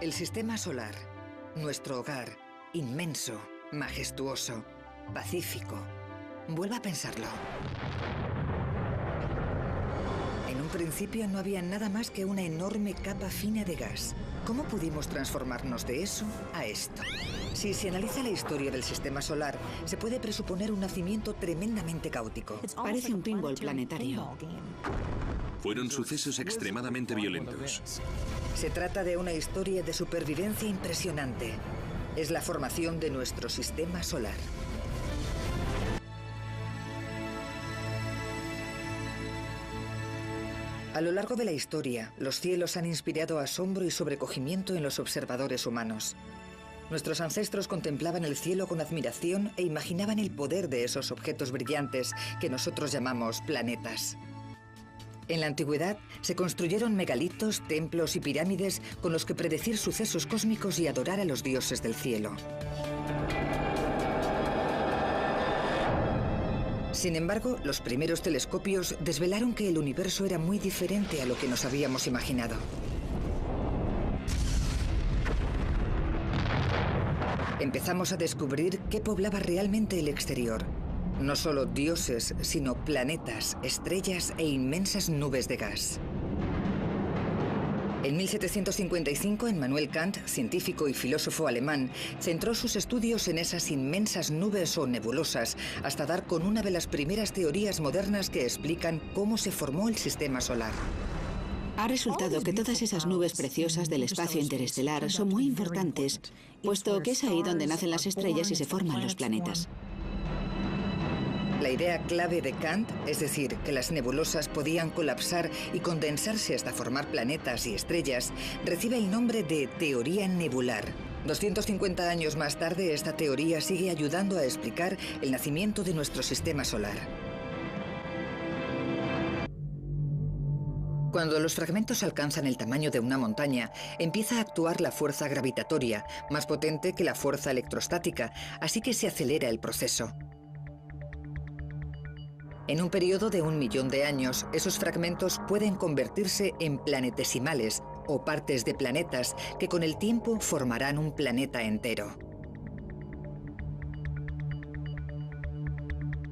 El sistema solar, nuestro hogar, inmenso, majestuoso, pacífico. Vuelva a pensarlo. En un principio no había nada más que una enorme capa fina de gas. ¿Cómo pudimos transformarnos de eso a esto? Si se analiza la historia del sistema solar, se puede presuponer un nacimiento tremendamente caótico. Parece un pinball planetario. Fueron sucesos extremadamente violentos. Se trata de una historia de supervivencia impresionante. Es la formación de nuestro sistema solar. A lo largo de la historia, los cielos han inspirado asombro y sobrecogimiento en los observadores humanos. Nuestros ancestros contemplaban el cielo con admiración e imaginaban el poder de esos objetos brillantes que nosotros llamamos planetas. En la antigüedad se construyeron megalitos, templos y pirámides con los que predecir sucesos cósmicos y adorar a los dioses del cielo. Sin embargo, los primeros telescopios desvelaron que el universo era muy diferente a lo que nos habíamos imaginado. Empezamos a descubrir qué poblaba realmente el exterior. No solo dioses, sino planetas, estrellas e inmensas nubes de gas. En 1755, Immanuel Kant, científico y filósofo alemán, centró sus estudios en esas inmensas nubes o nebulosas hasta dar con una de las primeras teorías modernas que explican cómo se formó el sistema solar. Ha resultado que todas esas nubes preciosas del espacio interestelar son muy importantes, puesto que es ahí donde nacen las estrellas y se forman los planetas. La idea clave de Kant, es decir, que las nebulosas podían colapsar y condensarse hasta formar planetas y estrellas, recibe el nombre de teoría nebular. 250 años más tarde, esta teoría sigue ayudando a explicar el nacimiento de nuestro sistema solar. Cuando los fragmentos alcanzan el tamaño de una montaña, empieza a actuar la fuerza gravitatoria, más potente que la fuerza electrostática, así que se acelera el proceso. En un periodo de 1 millón de años, esos fragmentos pueden convertirse en planetesimales, o partes de planetas, que con el tiempo formarán un planeta entero.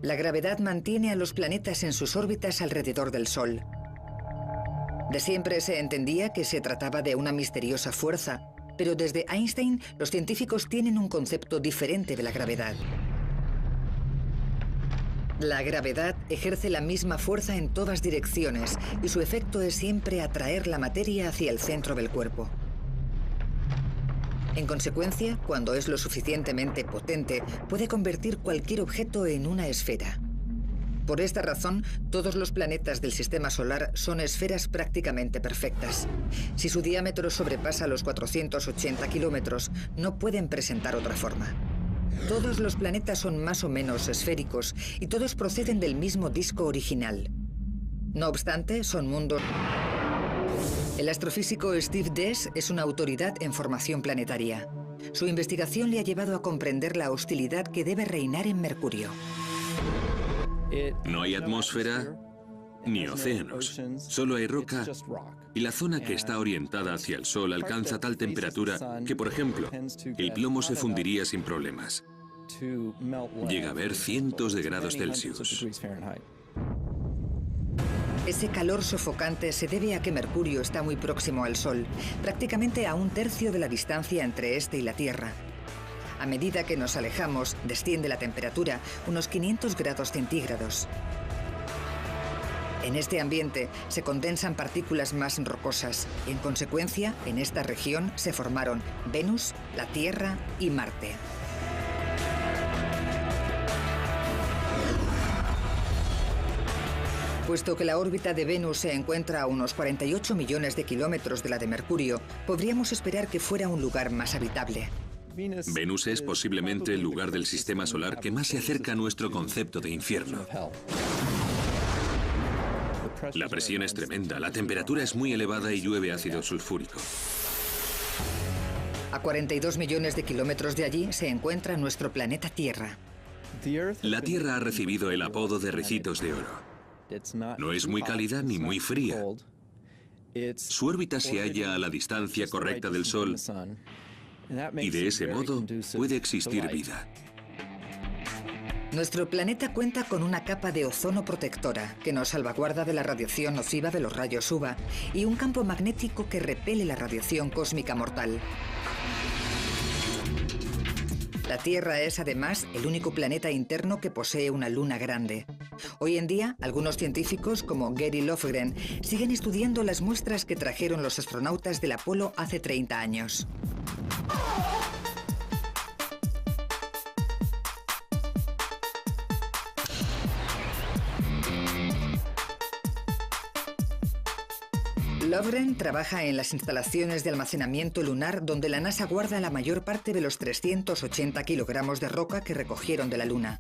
La gravedad mantiene a los planetas en sus órbitas alrededor del Sol. De siempre se entendía que se trataba de una misteriosa fuerza, pero desde Einstein los científicos tienen un concepto diferente de la gravedad. La gravedad ejerce la misma fuerza en todas direcciones y su efecto es siempre atraer la materia hacia el centro del cuerpo. En consecuencia, cuando es lo suficientemente potente, puede convertir cualquier objeto en una esfera. Por esta razón, todos los planetas del sistema solar son esferas prácticamente perfectas. Si su diámetro sobrepasa los 480 kilómetros, no pueden presentar otra forma. Todos los planetas son más o menos esféricos y todos proceden del mismo disco original. No obstante, son mundos... El astrofísico Steve Dees es una autoridad en formación planetaria. Su investigación le ha llevado a comprender la hostilidad que debe reinar en Mercurio. No hay atmósfera ni océanos, solo hay roca y la zona que está orientada hacia el Sol alcanza tal temperatura que, por ejemplo, el plomo se fundiría sin problemas. Llega a haber cientos de grados Celsius. Ese calor sofocante se debe a que Mercurio está muy próximo al Sol, prácticamente a 1/3 de la distancia entre este y la Tierra. A medida que nos alejamos, desciende la temperatura unos 500 grados centígrados. En este ambiente se condensan partículas más rocosas. En consecuencia, en esta región se formaron Venus, la Tierra y Marte. Puesto que la órbita de Venus se encuentra a unos 48 millones de kilómetros de la de Mercurio, podríamos esperar que fuera un lugar más habitable. Venus es posiblemente el lugar del sistema solar que más se acerca a nuestro concepto de infierno. La presión es tremenda, la temperatura es muy elevada y llueve ácido sulfúrico. A 42 millones de kilómetros de allí se encuentra nuestro planeta Tierra. La Tierra ha recibido el apodo de Ricitos de Oro. No es muy cálida ni muy fría. Su órbita se halla a la distancia correcta del Sol y de ese modo puede existir vida. Nuestro planeta cuenta con una capa de ozono protectora que nos salvaguarda de la radiación nociva de los rayos UVA y un campo magnético que repele la radiación cósmica mortal. La Tierra es además el único planeta interno que posee una luna grande. Hoy en día, algunos científicos, como Gary Lofgren, siguen estudiando las muestras que trajeron los astronautas del Apolo hace 30 años. Lofgren trabaja en las instalaciones de almacenamiento lunar donde la NASA guarda la mayor parte de los 380 kilogramos de roca que recogieron de la Luna.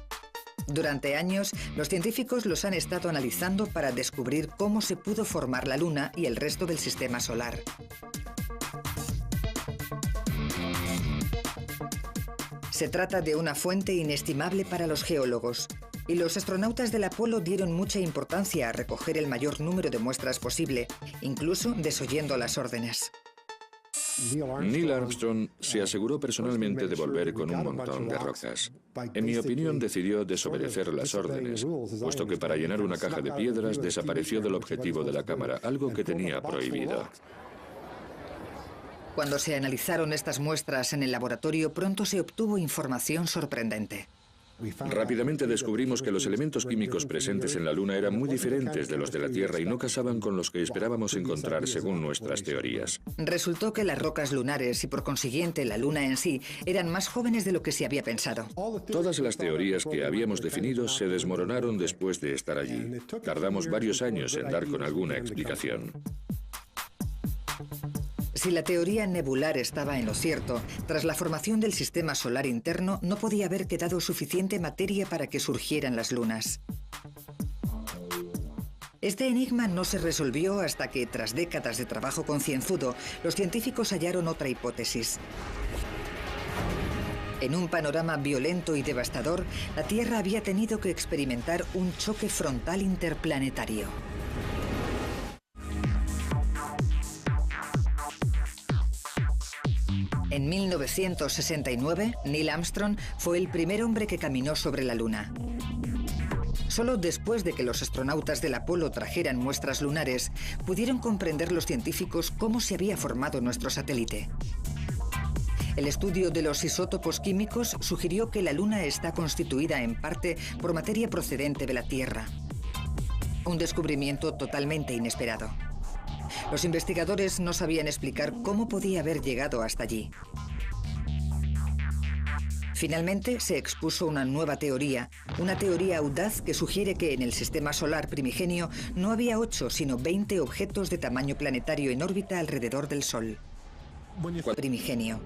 Durante años, los científicos los han estado analizando para descubrir cómo se pudo formar la Luna y el resto del sistema solar. Se trata de una fuente inestimable para los geólogos. Y los astronautas del Apolo dieron mucha importancia a recoger el mayor número de muestras posible, incluso desoyendo las órdenes. Neil Armstrong se aseguró personalmente de volver con un montón de rocas. En mi opinión, decidió desobedecer las órdenes, puesto que para llenar una caja de piedras desapareció del objetivo de la cámara, algo que tenía prohibido. Cuando se analizaron estas muestras en el laboratorio, pronto se obtuvo información sorprendente. Rápidamente descubrimos que los elementos químicos presentes en la Luna eran muy diferentes de los de la Tierra y no casaban con los que esperábamos encontrar según nuestras teorías. Resultó que las rocas lunares y por consiguiente la Luna en sí eran más jóvenes de lo que se había pensado. Todas las teorías que habíamos definido se desmoronaron después de estar allí. Tardamos varios años en dar con alguna explicación. Si la teoría nebular estaba en lo cierto, tras la formación del sistema solar interno no podía haber quedado suficiente materia para que surgieran las lunas. Este enigma no se resolvió hasta que, tras décadas de trabajo concienzudo, los científicos hallaron otra hipótesis. En un panorama violento y devastador, la Tierra había tenido que experimentar un choque frontal interplanetario. En 1969, Neil Armstrong fue el primer hombre que caminó sobre la Luna. Solo después de que los astronautas del Apolo trajeran muestras lunares, pudieron comprender los científicos cómo se había formado nuestro satélite. El estudio de los isótopos químicos sugirió que la Luna está constituida en parte por materia procedente de la Tierra. Un descubrimiento totalmente inesperado. Los investigadores no sabían explicar cómo podía haber llegado hasta allí. Finalmente se expuso una nueva teoría, una teoría audaz que sugiere que en el sistema solar primigenio no había 8, sino 20 objetos de tamaño planetario en órbita alrededor del Sol. Primigenio.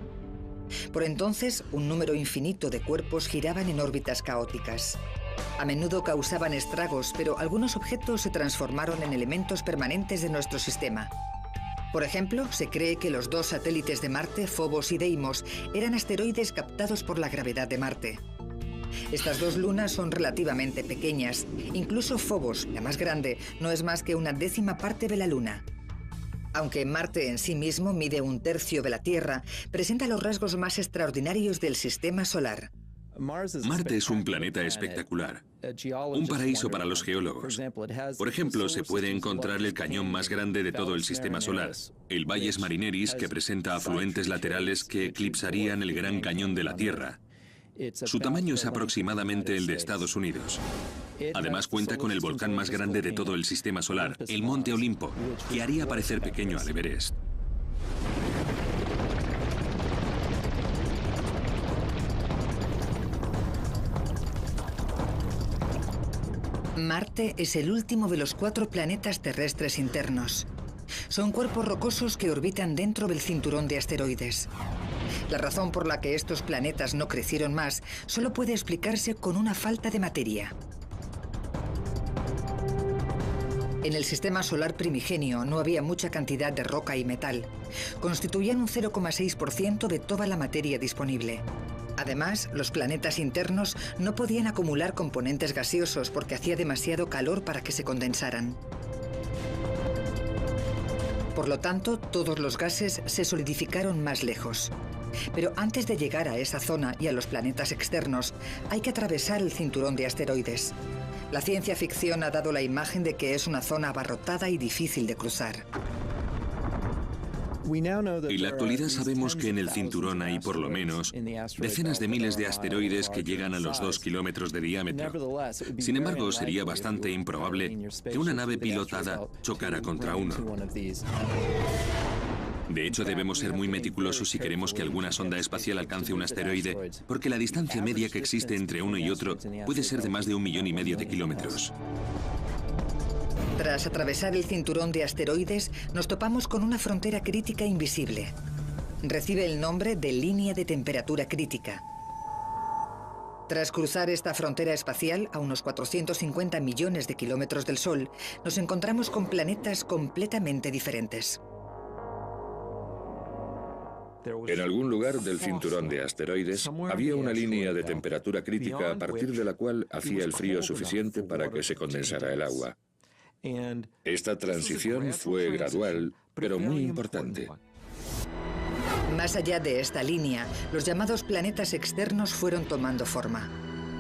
Por entonces, un número infinito de cuerpos giraban en órbitas caóticas. A menudo causaban estragos, pero algunos objetos se transformaron en elementos permanentes de nuestro sistema. Por ejemplo, se cree que los 2 satélites de Marte, Phobos y Deimos, eran asteroides captados por la gravedad de Marte. Estas 2 lunas son relativamente pequeñas. Incluso Phobos, la más grande, no es más que una 10ª parte de la Luna. Aunque Marte en sí mismo mide 1/3 de la Tierra, presenta los rasgos más extraordinarios del sistema solar. Marte es un planeta espectacular, un paraíso para los geólogos. Por ejemplo, se puede encontrar el cañón más grande de todo el sistema solar, el Valles Marineris, que presenta afluentes laterales que eclipsarían el Gran Cañón de la Tierra. Su tamaño es aproximadamente el de Estados Unidos. Además cuenta con el volcán más grande de todo el sistema solar, el Monte Olimpo, que haría parecer pequeño al Everest. Marte es el último de los 4 planetas terrestres internos. Son cuerpos rocosos que orbitan dentro del cinturón de asteroides. La razón por la que estos planetas no crecieron más solo puede explicarse con una falta de materia. En el sistema solar primigenio no había mucha cantidad de roca y metal. Constituían un 0,6% de toda la materia disponible. Además, los planetas internos no podían acumular componentes gaseosos porque hacía demasiado calor para que se condensaran. Por lo tanto, todos los gases se solidificaron más lejos. Pero antes de llegar a esa zona y a los planetas externos, hay que atravesar el cinturón de asteroides. La ciencia ficción ha dado la imagen de que es una zona abarrotada y difícil de cruzar. En la actualidad sabemos que en el cinturón hay por lo menos decenas de miles de asteroides que llegan a los 2 kilómetros de diámetro. Sin embargo, sería bastante improbable que una nave pilotada chocara contra uno. De hecho, debemos ser muy meticulosos si queremos que alguna sonda espacial alcance un asteroide, porque la distancia media que existe entre uno y otro puede ser de más de 1,5 millones de kilómetros. Tras atravesar el cinturón de asteroides, nos topamos con una frontera crítica invisible. Recibe el nombre de línea de temperatura crítica. Tras cruzar esta frontera espacial, a unos 450 millones de kilómetros del Sol, nos encontramos con planetas completamente diferentes. En algún lugar del cinturón de asteroides había una línea de temperatura crítica a partir de la cual hacía el frío suficiente para que se condensara el agua. Esta transición fue gradual, pero muy importante. Más allá de esta línea, los llamados planetas externos fueron tomando forma.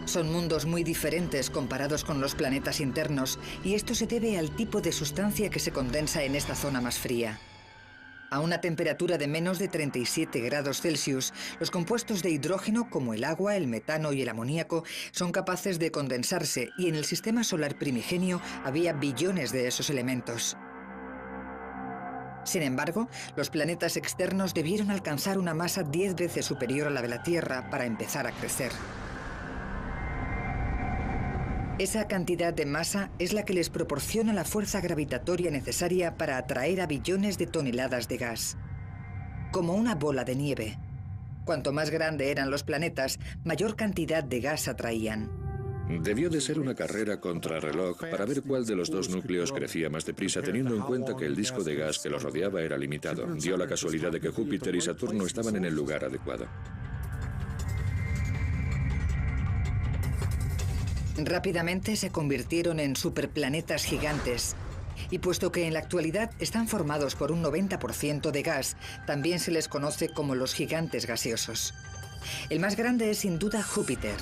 Son mundos muy diferentes comparados con los planetas internos, y esto se debe al tipo de sustancia que se condensa en esta zona más fría. A una temperatura de menos de 37 grados Celsius, los compuestos de hidrógeno, como el agua, el metano y el amoníaco, son capaces de condensarse, y en el sistema solar primigenio había billones de esos elementos. Sin embargo, los planetas externos debieron alcanzar una masa 10 veces superior a la de la Tierra para empezar a crecer. Esa cantidad de masa es la que les proporciona la fuerza gravitatoria necesaria para atraer a billones de toneladas de gas. Como una bola de nieve. Cuanto más grande eran los planetas, mayor cantidad de gas atraían. Debió de ser una carrera contrarreloj para ver cuál de los dos núcleos crecía más deprisa, teniendo en cuenta que el disco de gas que los rodeaba era limitado. Dio la casualidad de que Júpiter y Saturno estaban en el lugar adecuado. Rápidamente se convirtieron en superplanetas gigantes. Y puesto que en la actualidad están formados por un 90% de gas, también se les conoce como los gigantes gaseosos. El más grande es sin duda Júpiter.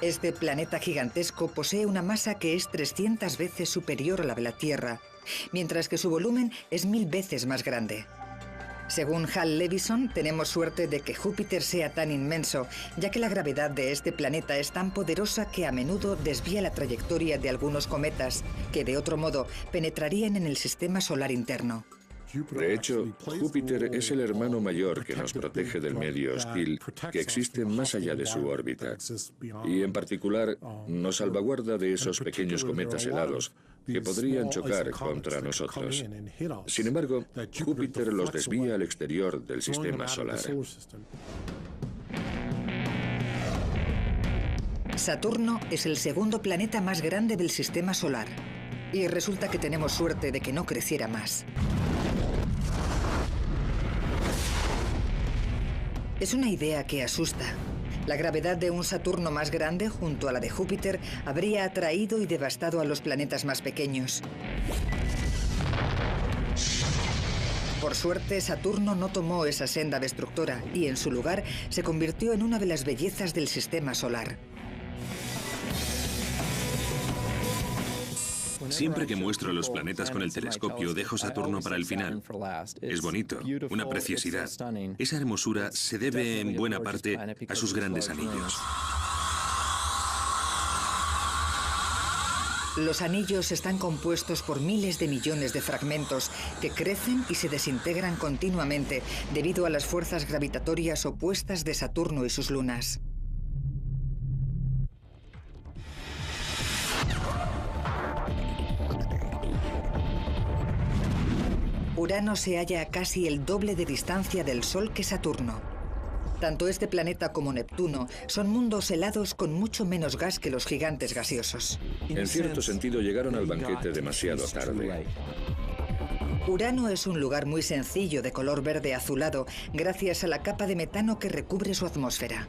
Este planeta gigantesco posee una masa que es 300 veces superior a la de la Tierra, mientras que su volumen es 1000 veces más grande. Según Hal Levison, tenemos suerte de que Júpiter sea tan inmenso, ya que la gravedad de este planeta es tan poderosa que a menudo desvía la trayectoria de algunos cometas que, de otro modo, penetrarían en el sistema solar interno. De hecho, Júpiter es el hermano mayor que nos protege del medio hostil que existe más allá de su órbita. Y en particular, nos salvaguarda de esos pequeños cometas helados que podrían chocar contra nosotros. Sin embargo, Júpiter los desvía al exterior del sistema solar. Saturno es el segundo planeta más grande del sistema solar. Y resulta que tenemos suerte de que no creciera más. Es una idea que asusta. La gravedad de un Saturno más grande junto a la de Júpiter habría atraído y devastado a los planetas más pequeños. Por suerte, Saturno no tomó esa senda destructora y en su lugar se convirtió en una de las bellezas del sistema solar. Siempre que muestro los planetas con el telescopio, dejo Saturno para el final. Es bonito, una preciosidad. Esa hermosura se debe en buena parte a sus grandes anillos. Los anillos están compuestos por miles de millones de fragmentos que crecen y se desintegran continuamente debido a las fuerzas gravitatorias opuestas de Saturno y sus lunas. Urano se halla a casi el doble de distancia del Sol que Saturno. Tanto este planeta como Neptuno son mundos helados con mucho menos gas que los gigantes gaseosos. En cierto sentido, llegaron al banquete demasiado tarde. Urano es un lugar muy sencillo de color verde azulado gracias a la capa de metano que recubre su atmósfera.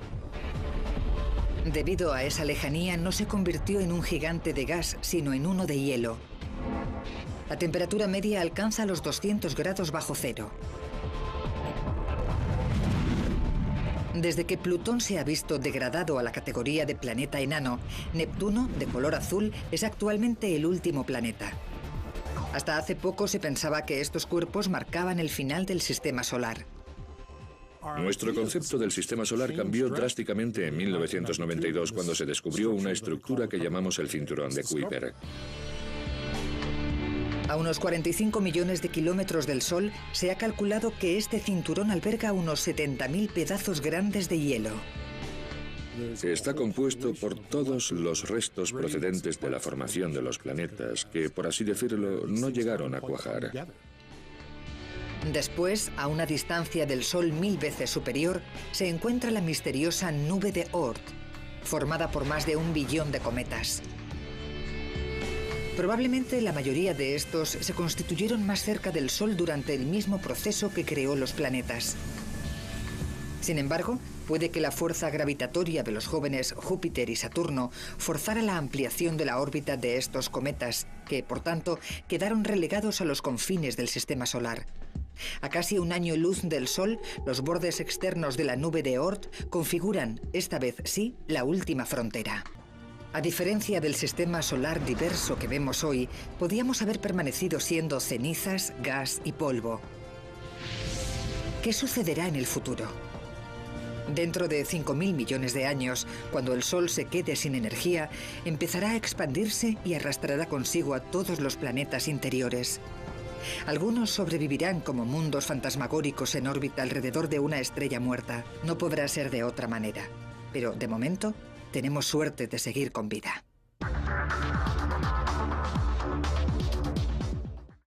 Debido a esa lejanía, no se convirtió en un gigante de gas, sino en uno de hielo. La temperatura media alcanza los 200 grados bajo cero. Desde que Plutón se ha visto degradado a la categoría de planeta enano, Neptuno, de color azul, es actualmente el último planeta. Hasta hace poco se pensaba que estos cuerpos marcaban el final del sistema solar. Nuestro concepto del sistema solar cambió drásticamente en 1992 cuando se descubrió una estructura que llamamos el cinturón de Kuiper. A unos 45 millones de kilómetros del Sol, se ha calculado que este cinturón alberga unos 70.000 pedazos grandes de hielo. Está compuesto por todos los restos procedentes de la formación de los planetas que, por así decirlo, no llegaron a cuajar. Después, a una distancia del Sol 1000 veces superior, se encuentra la misteriosa nube de Oort, formada por más de 1 billón de cometas. Probablemente la mayoría de estos se constituyeron más cerca del Sol durante el mismo proceso que creó los planetas. Sin embargo, puede que la fuerza gravitatoria de los jóvenes Júpiter y Saturno forzara la ampliación de la órbita de estos cometas, que, por tanto, quedaron relegados a los confines del sistema solar. A casi 1 año luz del Sol, los bordes externos de la nube de Oort configuran, esta vez sí, la última frontera. A diferencia del sistema solar diverso que vemos hoy, podíamos haber permanecido siendo cenizas, gas y polvo. ¿Qué sucederá en el futuro? Dentro de 5.000 millones de años, cuando el Sol se quede sin energía, empezará a expandirse y arrastrará consigo a todos los planetas interiores. Algunos sobrevivirán como mundos fantasmagóricos en órbita alrededor de una estrella muerta. No podrá ser de otra manera. Pero, de momento, tenemos suerte de seguir con vida.